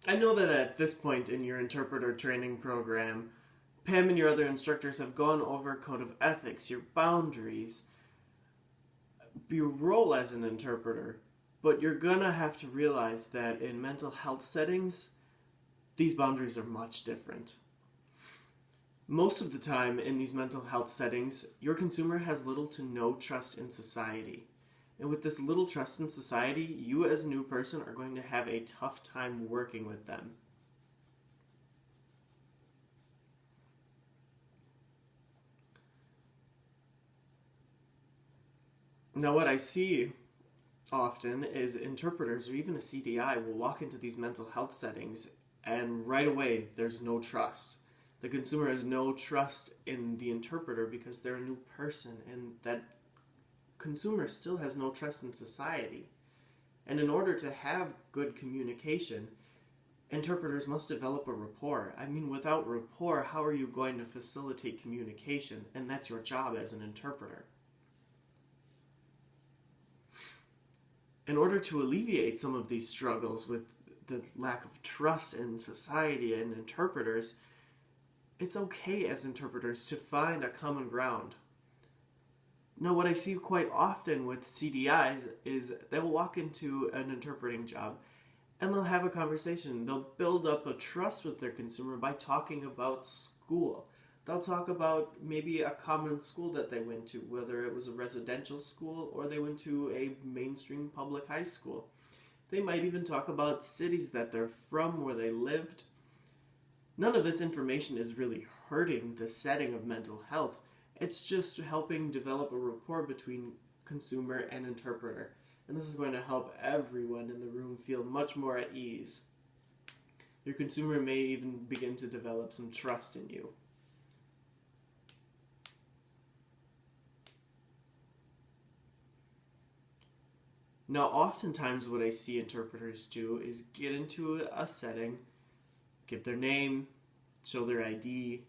I know that at this point in your interpreter training program, Pam and your other instructors have gone over code of ethics, your boundaries, your role as an interpreter, but you're gonna have to realize that in mental health settings, these boundaries are much different. Most of the time in these mental health settings, your consumer has little to no trust in society. And with this little trust in society, you as a new person are going to have a tough time working with them. Now, what I see often is interpreters or even a CDI will walk into these mental health settings and right away there's no trust. The consumer has no trust in the interpreter because they're a new person, and that consumer still has no trust in society. And in order to have good communication, interpreters must develop a rapport. I mean, without rapport, how are you going to facilitate communication? And that's your job as an interpreter. In order to alleviate some of these struggles with the lack of trust in society and interpreters, it's okay as interpreters to find a common ground. Now, what I see quite often with CDIs is they will walk into an interpreting job and they'll have a conversation. They'll build up a trust with their consumer by talking about school. They'll talk about maybe a common school that they went to, whether it was a residential school or they went to a mainstream public high school. They might even talk about cities that they're from, where they lived. None of this information is really hurting the setting of mental health. It's just helping develop a rapport between consumer and interpreter. And this is going to help everyone in the room feel much more at ease. Your consumer may even begin to develop some trust in you. Now, oftentimes what I see interpreters do is get into a setting, give their name, show their ID,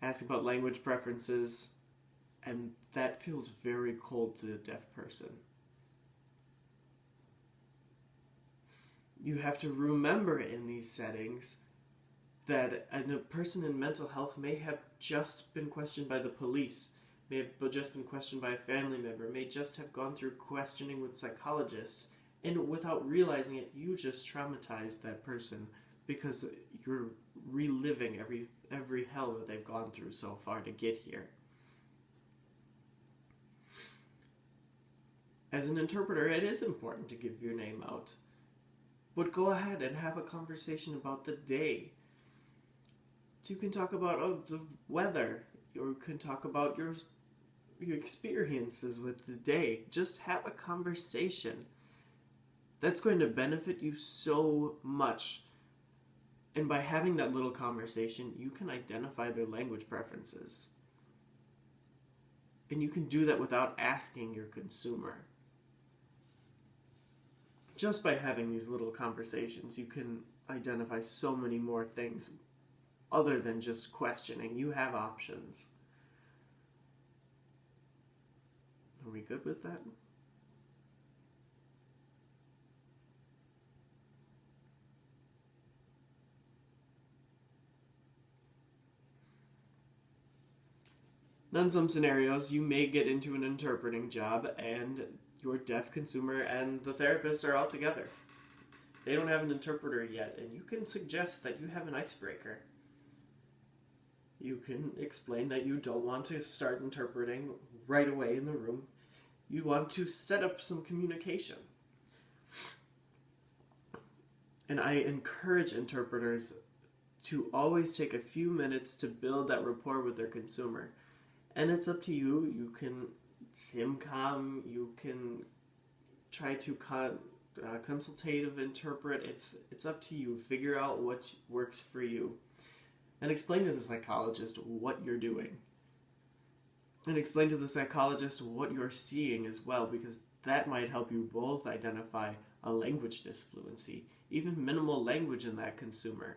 ask about language preferences, and that feels very cold to the deaf person. You have to remember in these settings that a person in mental health may have just been questioned by the police, may have just been questioned by a family member, may just have gone through questioning with psychologists, and without realizing it, you just traumatized that person because you're reliving every hell that they've gone through so far to get here. As an interpreter, it is important to give your name out, but go ahead and have a conversation about the day. So you can talk about the weather, or you can talk about your experiences with the day. Just have a conversation. That's going to benefit you so much. And by having that little conversation, you can identify their language preferences. And you can do that without asking your consumer. Just by having these little conversations, you can identify so many more things other than just questioning. You have options. Are we good with that? Now, in some scenarios, you may get into an interpreting job and your deaf consumer and the therapist are all together. They don't have an interpreter yet, and you can suggest that you have an icebreaker. You can explain that you don't want to start interpreting right away in the room. You want to set up some communication. And I encourage interpreters to always take a few minutes to build that rapport with their consumer. And it's up to you. You can SimCom, you can try to consultative interpret. It's up to you. Figure out what works for you. And explain to the psychologist what you're doing. And explain to the psychologist what you're seeing as well, because that might help you both identify a language disfluency, even minimal language in that consumer.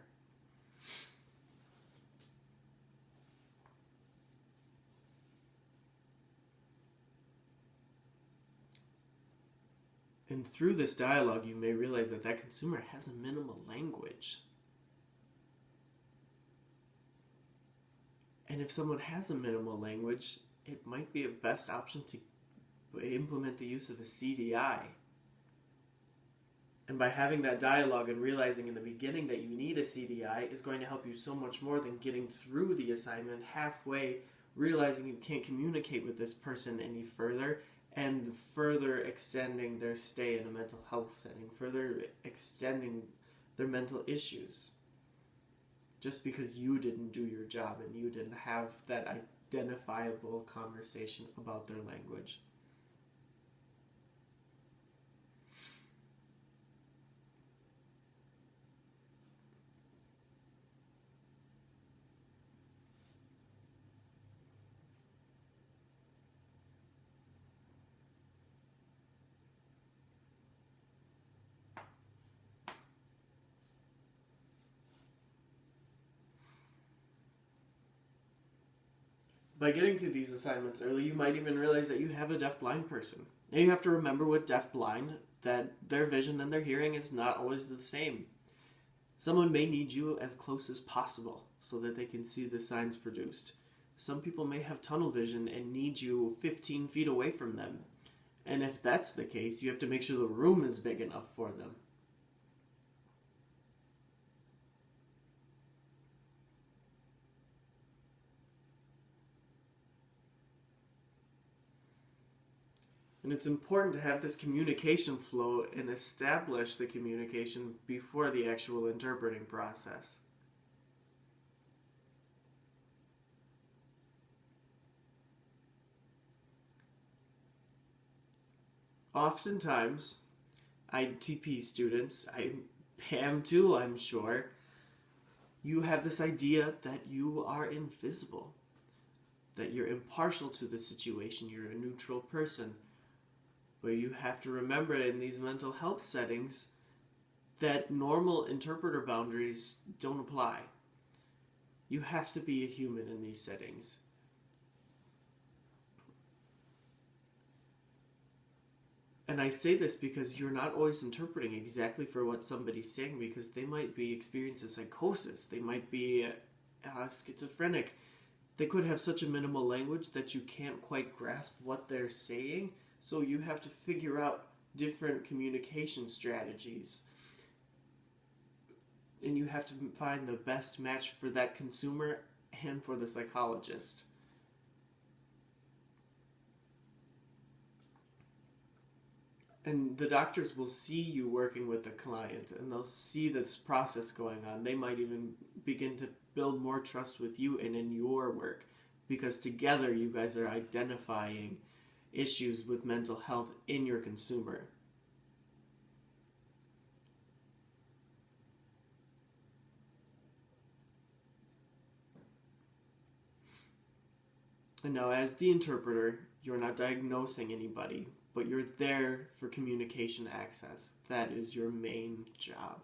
And through this dialogue, you may realize that that consumer has a minimal language. And if someone has a minimal language, it might be a best option to implement the use of a CDI. And by having that dialogue and realizing in the beginning that you need a CDI is going to help you so much more than getting through the assignment halfway, realizing you can't communicate with this person any further, and further extending their stay in a mental health setting, further extending their mental issues. Just because you didn't do your job and you didn't have that identifiable conversation about their language. By getting through these assignments early, you might even realize that you have a deaf-blind person. And you have to remember with deaf-blind that their vision and their hearing is not always the same. Someone may need you as close as possible so that they can see the signs produced. Some people may have tunnel vision and need you 15 feet away from them. And if that's the case, you have to make sure the room is big enough for them. And it's important to have this communication flow and establish the communication before the actual interpreting process. Oftentimes, ITP students, I am too, I'm sure, you have this idea that you are invisible, that you're impartial to the situation, you're a neutral person. But you have to remember in these mental health settings that normal interpreter boundaries don't apply. You have to be a human in these settings. And I say this because you're not always interpreting exactly for what somebody's saying, because they might be experiencing psychosis, they might be schizophrenic, they could have such a minimal language that you can't quite grasp what they're saying. So you have to figure out different communication strategies. And you have to find the best match for that consumer and for the psychologist. And the doctors will see you working with the client and they'll see this process going on. They might even begin to build more trust with you and in your work, because together you guys are identifying issues with mental health in your consumer. And now, as the interpreter, you're not diagnosing anybody, but you're there for communication access. That is your main job.